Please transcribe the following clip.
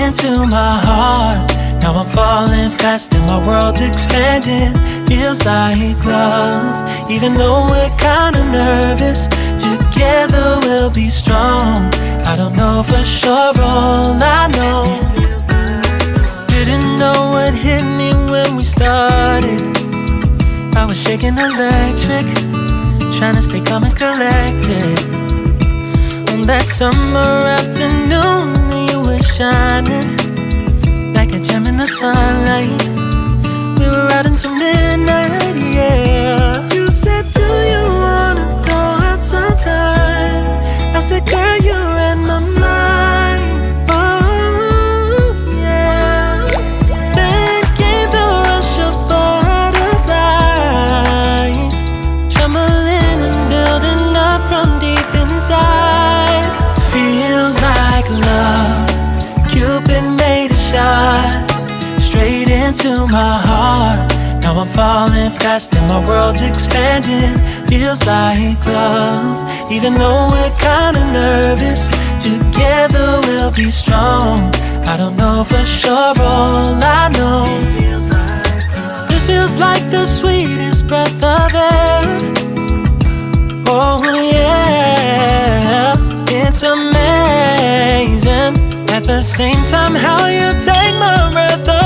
into my heart. Now I'm falling fast and my world's expanding. Feels like love, even though we're kinda nervous. Together we'll be strong. I don't know for sure, all I know. Didn't know what hit me when we started. I was shaking electric, trying to stay calm and collected. On that summer afternoon, you were shining like a gem in the sunlight. We were out until midnight, yeah. You said, do you wanna go out sometime? I said, girl, you read my mind. Oh, yeah. Then came the rush of butterflies, trembling and building up from deep inside. Feels like love. Cupid made a shot straight into my heart. Now I'm falling fast and my world's expanding. Feels like love, even though we're kinda nervous. Together we'll be strong. I don't know for sure, all I know. This feels like the sweetest breath of air. Oh yeah, it's amazing. At the same time, how you take my breath away.